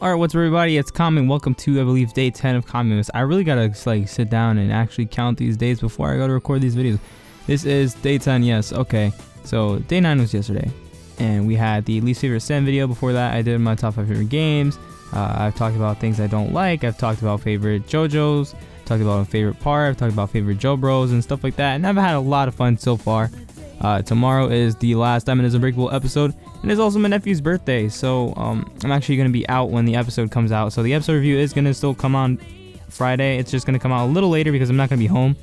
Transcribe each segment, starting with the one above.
Alright, what's up everybody, it's Kami. Welcome to, I believe, day 10 of Kamimas. I really gotta sit down and actually count these days before I go to record these videos. This is day 10, yes, okay. So day 9 was yesterday, and we had the least favorite Sen video. Before that, I did my top 5 favorite games. I've talked about things I don't like. I've talked about favorite JoJo's, talked about a favorite part, I've talked about favorite Jo Bros and stuff like that, and I've had a lot of fun so far. Tomorrow is the last Diamond Is Unbreakable episode, and it's also my nephew's birthday, so I'm actually going to be out when the episode comes out. So the episode review is going to still come on Friday. It's just going to come out a little later because I'm not going to be home.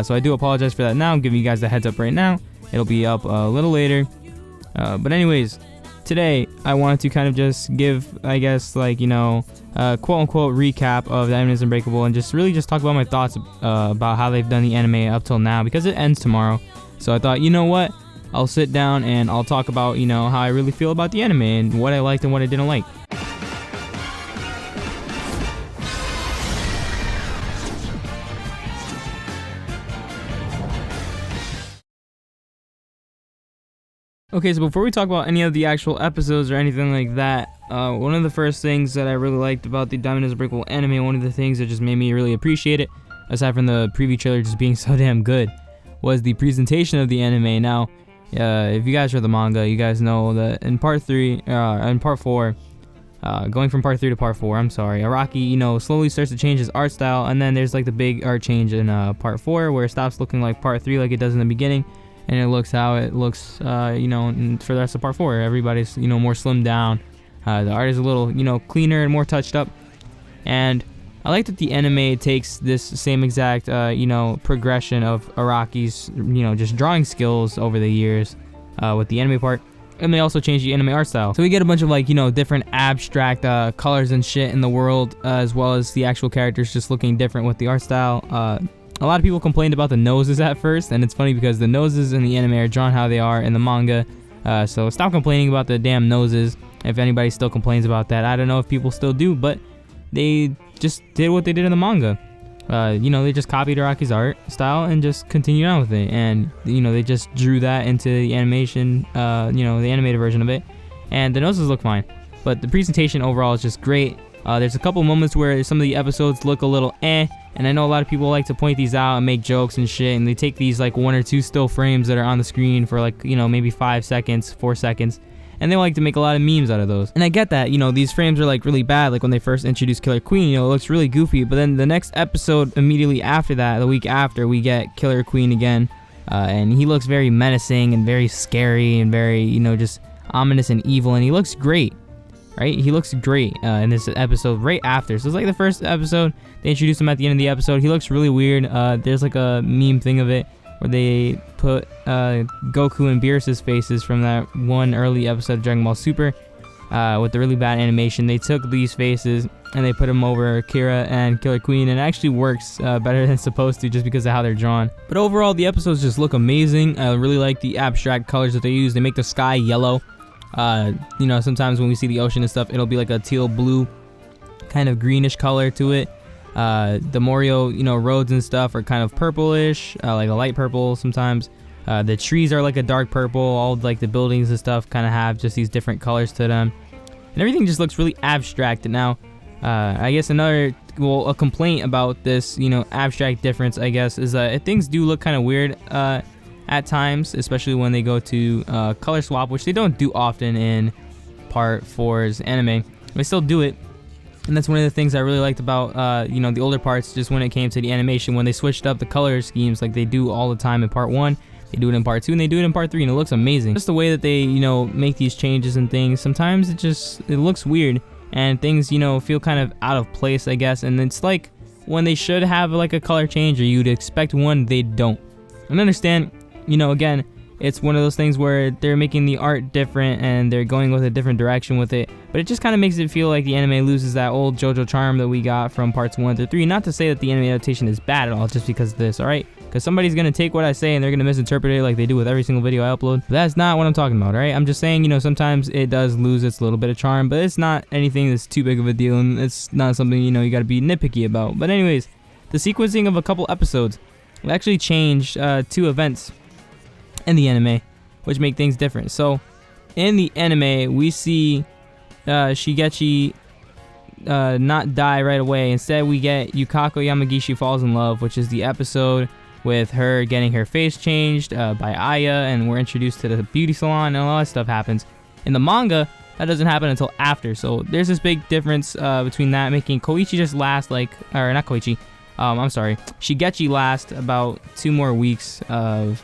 So I do apologize for that now. I'm giving you guys the heads up right now. It'll be up a little later. But anyways, today I wanted to kind of just give, I guess, like, you know, quote unquote recap of Diamond Is Unbreakable, and just really just talk about my thoughts about how they've done the anime up till now, because it ends tomorrow. So I thought, you know what, I'll sit down and I'll talk about, you know, how I really feel about the anime and what I liked and what I didn't like. Okay, so before we talk about any of the actual episodes or anything like that, one of the first things that I really liked about the Diamond Is Unbreakable anime, one of the things that just made me really appreciate it, aside from the preview trailer just being so damn good, was the presentation of the anime. Now, if you guys read the manga, you guys know that in part 4, going from part 3 to part 4, Araki, you know, slowly starts to change his art style, and then there's like the big art change in part 4, where it stops looking like part 3 like it does in the beginning, and it looks how it looks, you know, for the rest of part 4. Everybody's, you know, more slimmed down. The art is a little, you know, cleaner and more touched up, and I like that the anime takes this same exact, you know, progression of Araki's, you know, just drawing skills over the years with the anime part, and they also change the anime art style. So we get a bunch of, like, you know, different abstract colors and shit in the world, as well as the actual characters just looking different with the art style. A lot of people complained about the noses at first, and it's funny because the noses in the anime are drawn how they are in the manga. So stop complaining about the damn noses. If anybody still complains about that, I don't know if people still do, but they just did what they did in the manga. You know, they just copied Araki's art style and just continued on with it, and you know, they just drew that into the animation, you know, the animated version of it, and the noses look fine, but the presentation overall is just great. There's a couple moments where some of the episodes look a little and I know a lot of people like to point these out and make jokes and shit, and they take these like 1 or 2 still frames that are on the screen for, like, you know, maybe 5 seconds, 4 seconds, and they like to make a lot of memes out of those. And I get that, you know, these frames are like really bad. Like when they first introduced Killer Queen, you know, it looks really goofy, but then the next episode immediately after that, the week after, we get Killer Queen again, and he looks very menacing and very scary and very, you know, just ominous and evil, and he looks great, right? He looks great in this episode right after. So it's like the first episode, they introduce him at the end of the episode. He looks really weird. There's like a meme thing of it where they put Goku and Beerus's faces from that one early episode of Dragon Ball Super with the really bad animation. They took these faces and they put them over Kira and Killer Queen, and it actually works better than it's supposed to, just because of how they're drawn. But overall, the episodes just look amazing. I really like the abstract colors that they use. They make the sky yellow. You know, sometimes when we see the ocean and stuff, it'll be like a teal blue kind of greenish color to it. The Morio, you know, roads and stuff are kind of purplish, like a light purple sometimes. The trees are like a dark purple. All like the buildings and stuff kind of have just these different colors to them, and everything just looks really abstract. And now, I guess a complaint about this, you know, abstract difference, I guess, is that things do look kind of weird at times, especially when they go to color swap, which they don't do often in part 4's anime. They still do it. And that's one of the things I really liked about, you know, the older parts, just when it came to the animation, when they switched up the color schemes like they do all the time in part 1, they do it in part 2, and they do it in part 3, and it looks amazing. Just the way that they, you know, make these changes and things, sometimes it looks weird, and things, you know, feel kind of out of place, I guess, and it's like when they should have like a color change, or you'd expect one, they don't. And understand, you know, again, it's one of those things where they're making the art different and they're going with a different direction with it, but it just kind of makes it feel like the anime loses that old JoJo charm that we got from parts 1 through 3. Not to say that the anime adaptation is bad at all, just because of this, alright? Because somebody's going to take what I say and they're going to misinterpret it like they do with every single video I upload. But that's not what I'm talking about, alright? I'm just saying, you know, sometimes it does lose its little bit of charm, but it's not anything that's too big of a deal, and it's not something, you know, you got to be nitpicky about. But anyways, the sequencing of a couple episodes actually changed 2 events in the anime, which make things different. So in the anime, we see Shigechi not die right away. Instead, we get Yukako Yamagishi Falls in Love, which is the episode with her getting her face changed by Aya, and we're introduced to the beauty salon, and all that stuff happens. In the manga, that doesn't happen until after, so there's this big difference between that, making Koichi just last like, or not Koichi, I'm sorry, Shigechi last about 2 more weeks of,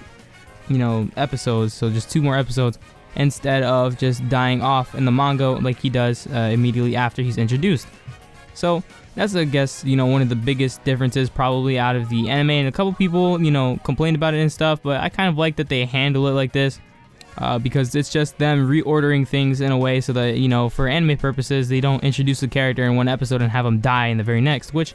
episodes, so just 2 more episodes, instead of just dying off in the manga like he does immediately after he's introduced. So that's, I guess, one of the biggest differences probably out of the anime, and a couple people, complained about it and stuff, but I kind of like that they handle it like this, because it's just them reordering things in a way so that, for anime purposes, they don't introduce the character in one episode and have him die in the very next, which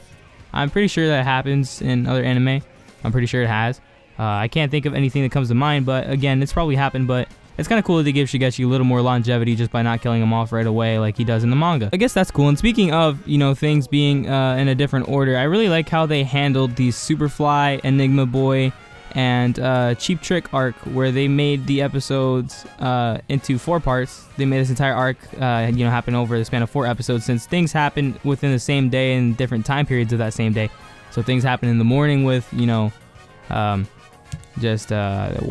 I'm pretty sure that happens in other anime. I'm pretty sure it has. I can't think of anything that comes to mind, but again, it's probably happened, but it's kind of cool that they give Shigechi a little more longevity just by not killing him off right away like he does in the manga. I guess that's cool. And speaking of, things being in a different order, I really like how they handled the Superfly, Enigma Boy, and Cheap Trick arc, where they made the episodes into 4 parts. They made this entire arc, happen over the span of 4 episodes, since things happened within the same day and different time periods of that same day. So things happen in the morning with, what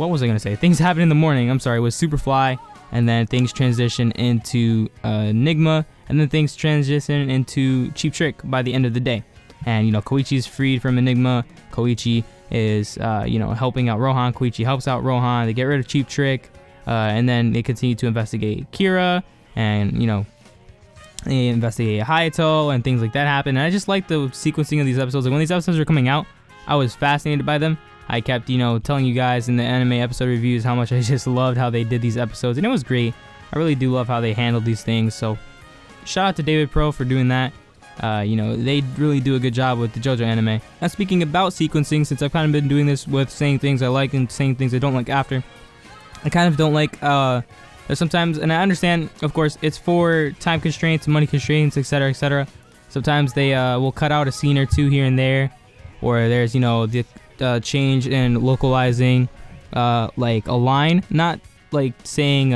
was I gonna say? Things happen in the morning, I'm sorry, with Superfly, and then things transition into Enigma, and then things transition into Cheap Trick by the end of the day. And, Koichi's freed from Enigma. Koichi is, helping out Rohan. Koichi helps out Rohan. They get rid of Cheap Trick, and then they continue to investigate Kira, and, they investigate Hayato, and things like that happen. And I just like the sequencing of these episodes. Like, when these episodes were coming out, I was fascinated by them. I kept, telling you guys in the anime episode reviews how much I just loved how they did these episodes, and it was great. I really do love how they handled these things, so shout out to David Pro for doing that. They really do a good job with the JoJo anime. Now, speaking about sequencing, since I've kind of been doing this with saying things I like and saying things I don't like after, I kind of don't like, sometimes, and I understand, of course, it's for time constraints, money constraints, etc., etc. Sometimes they will cut out a scene or 2 here and there, or there's, the change in localizing like a line, not like saying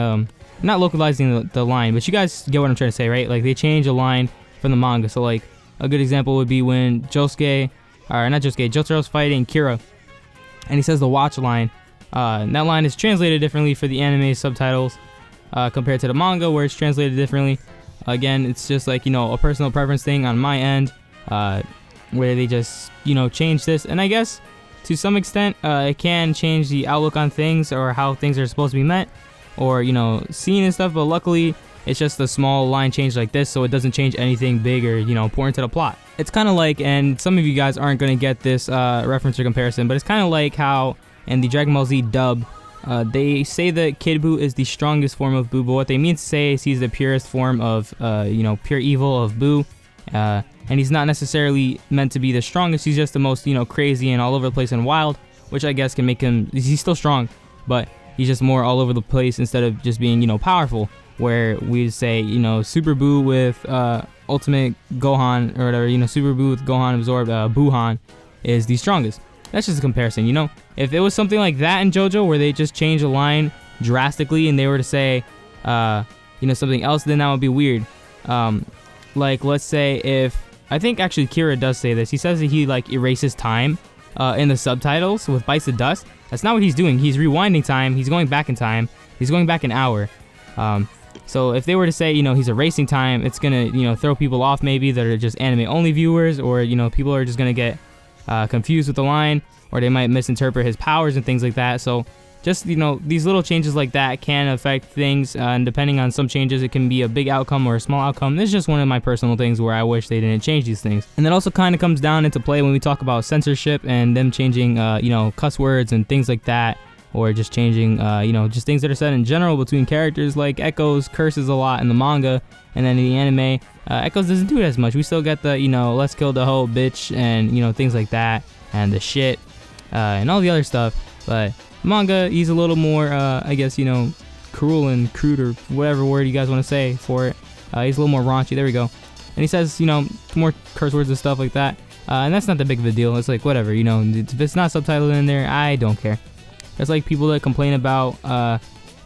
not localizing the line, but you guys get what I'm trying to say, right? Like, they change a line from the manga. So like a good example would be when Jotaro's fighting Kira, and he says the watch line, and that line is translated differently for the anime subtitles compared to the manga, where it's translated differently. Again, it's just like, a personal preference thing on my end, where they just change this, and I guess to some extent, it can change the outlook on things or how things are supposed to be meant, or, seen and stuff, but luckily, it's just a small line change like this, so it doesn't change anything big or, important to the plot. It's kind of like, and some of you guys aren't going to get this reference or comparison, but it's kind of like how in the Dragon Ball Z dub, they say that Kid Buu is the strongest form of Buu, but what they mean to say is he's the purest form of, pure evil of Buu. And he's not necessarily meant to be the strongest, he's just the most, crazy and all over the place and wild, which I guess can make him, he's still strong, but he's just more all over the place instead of just being, powerful, where we say, Super Buu with Ultimate Gohan, or whatever, Super Buu with Gohan absorbed, Buuhan is the strongest. That's just a comparison, If it was something like that in JoJo, where they just change a line drastically and they were to say, something else, then that would be weird. Like, let's say if, I think actually Kira does say this. He says that he, like, erases time in the subtitles with Bites of Dust. That's not what he's doing. He's rewinding time. He's going back in time. He's going back an hour. So if they were to say, he's erasing time, it's going to, throw people off maybe that are just anime-only viewers, or, people are just going to get confused with the line, or they might misinterpret his powers and things like that. So just, these little changes like that can affect things, and depending on some changes, it can be a big outcome or a small outcome. This is just one of my personal things where I wish they didn't change these things. And that also kind of comes down into play when we talk about censorship and them changing, cuss words and things like that, or just changing, just things that are said in general between characters. Like Echoes curses a lot in the manga, and then in the anime, Echoes doesn't do it as much. We still get the, let's kill the whole bitch, and, things like that, and the shit, and all the other stuff, but manga, he's a little more, I guess, cruel and crude, or whatever word you guys want to say for it. He's a little more raunchy. There we go. And he says, more curse words and stuff like that. And that's not that big of a deal. It's like, whatever, if it's not subtitled in there, I don't care. It's like people that complain about,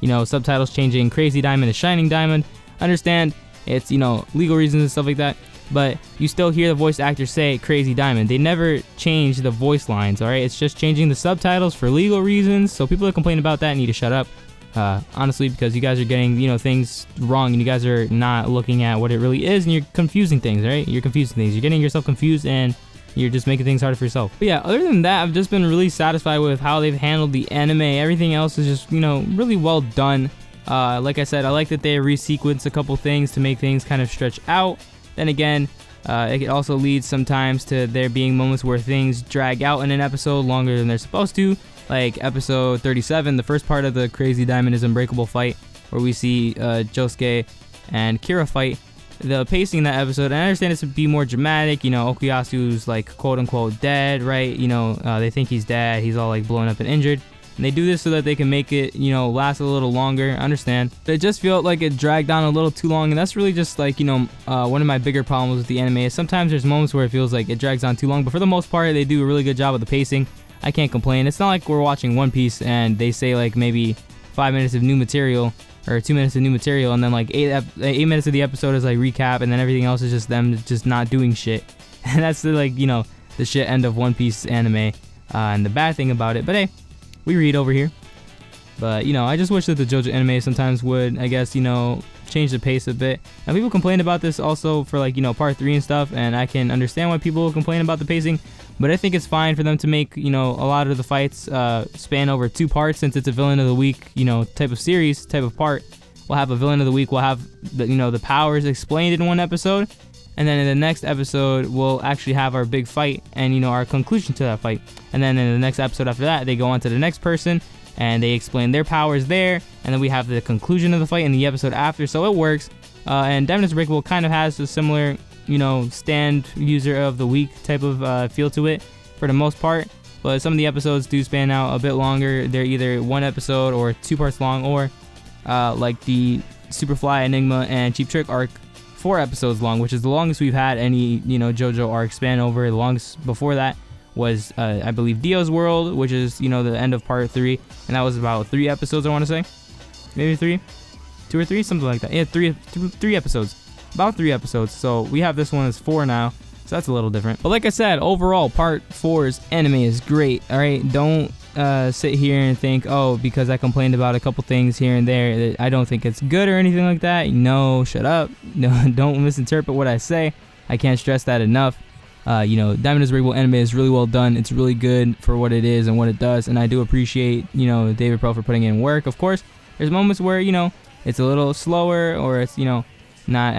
subtitles changing Crazy Diamond to Shining Diamond. Understand, It's, you know, legal reasons and stuff like that. But you still hear the voice actors say Crazy Diamond. They never change the voice lines, alright? It's just changing the subtitles for legal reasons. So people that complain about that need to shut up. Honestly, because you guys are getting, you know, things wrong, and you guys are not looking at what it really is, and you're confusing things, right? You're confusing things. You're getting yourself confused, and you're just making things harder for yourself. But yeah, other than that, I've just been really satisfied with how they've handled the anime. Everything else is just, you know, really well done. Like I said, I like that they resequence a couple things to make things kind of stretch out. Then again, it also leads sometimes to there being moments where things drag out in an episode longer than they're supposed to. Like episode 37, the first part of the Crazy Diamond Is Unbreakable fight, where we see Josuke and Kira fight. The pacing in that episode, and I understand this would be more dramatic, you know, Okuyasu's like quote unquote dead, right? You know, they think he's dead, he's all like blown up and injured. And they do this so that they can make it, you know, last a little longer. I understand. But it just felt like it dragged on a little too long, and that's really just like, you know, one of my bigger problems with the anime is sometimes there's moments where it feels like it drags on too long, but for the most part, they do a really good job with the pacing. I can't complain. It's not like we're watching One Piece and they say like maybe 5 minutes of new material or 2 minutes of new material, and then like 8 minutes of the episode is like recap, and then everything else is just them just not doing shit. And that's the, like, you know, the shit end of One Piece anime, and the bad thing about it. But hey, we read over here. But, you know, I just wish that the JoJo anime sometimes would, I guess, you know, change the pace a bit. Now, people complain about this also for, like, you know, part 3 and stuff, and I can understand why people complain about the pacing, but I think it's fine for them to make, you know, a lot of the fights span over 2 parts, since it's a villain of the week, you know, type of series, type of part. We'll have a villain of the week, we'll have, the, you know, the powers explained in one episode, and then in the next episode, we'll actually have our big fight and, you know, our conclusion to that fight. And then in the next episode after that, they go on to the next person, and they explain their powers there, and then we have the conclusion of the fight in the episode after, so it works. And Diamond Is Unbreakable kind of has a similar, you know, stand user of the week type of feel to it for the most part, but some of the episodes do span out a bit longer. They're either 1 episode or 2 parts long, or like the Superfly, Enigma, and Cheap Trick arc, 4 episodes long, which is the longest we've had any, you know, JoJo arc span over. The longest before that was I believe Dio's World, which is, you know, the end of part 3, and that was about 3 episodes, I want to say, maybe 3, 2 or 3, something like that. Yeah, 3 episodes, about 3 episodes. So we have this one as 4 now, so that's a little different. But like I said, overall, part 4's anime is great. All right, don't sit here and think, oh, because I complained about a couple things here and there, that I don't think it's good or anything like that. No, shut up. No, don't misinterpret what I say. I can't stress that enough. You know, Diamond Is Unbreakable anime is really well done. It's really good for what it is and what it does, and I do appreciate, you know, David Pro for putting in work. Of course, there's moments where, you know, it's a little slower, or it's, you know, not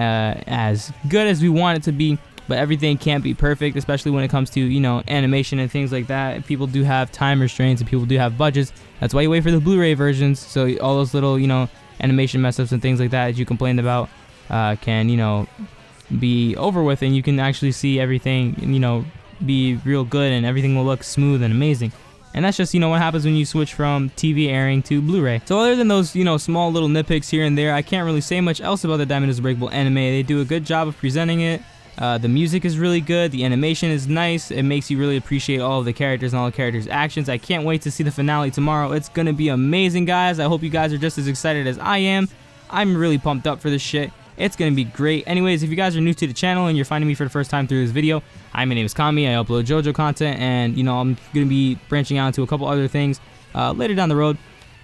as good as we want it to be, but everything can't be perfect, especially when it comes to, you know, animation and things like that. People do have time restraints, and people do have budgets. That's why you wait for the Blu-ray versions, so all those little, you know, animation mess-ups and things like that you complained about can, you know, be over with, and you can actually see everything, you know, be real good, and everything will look smooth and amazing. And that's just, you know, what happens when you switch from TV airing to Blu-ray. So other than those, you know, small little nitpicks here and there, I can't really say much else about the Diamond Is Unbreakable anime. They do a good job of presenting it. The music is really good. The animation is nice. It makes you really appreciate all of the characters and all the characters' actions. I can't wait to see the finale tomorrow. It's gonna be amazing, guys. I hope you guys are just as excited as I am. I'm really pumped up for this shit. It's going to be great. Anyways, if you guys are new to the channel and you're finding me for the first time through this video, my name is Kami. I upload JoJo content, and, you know, I'm going to be branching out into a couple other things later down the road.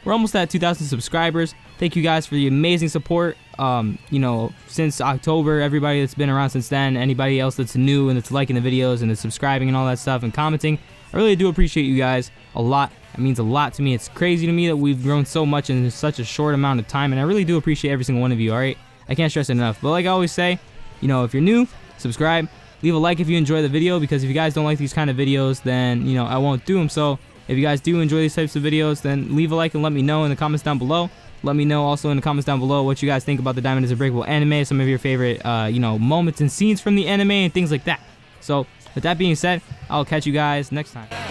We're almost at 2,000 subscribers. Thank you guys for the amazing support. You know, since October, everybody that's been around since then, anybody else that's new and that's liking the videos and that's subscribing and all that stuff and commenting, I really do appreciate you guys a lot. It means a lot to me. It's crazy to me that we've grown so much in such a short amount of time, and I really do appreciate every single one of you, all right? I can't stress it enough. But like I always say, you know, if you're new, subscribe. Leave a like if you enjoy the video, because if you guys don't like these kind of videos, then, you know, I won't do them. So if you guys do enjoy these types of videos, then leave a like and let me know in the comments down below. Let me know also in the comments down below what you guys think about the Diamond Is Unbreakable anime, some of your favorite, you know, moments and scenes from the anime and things like that. So with that being said, I'll catch you guys next time.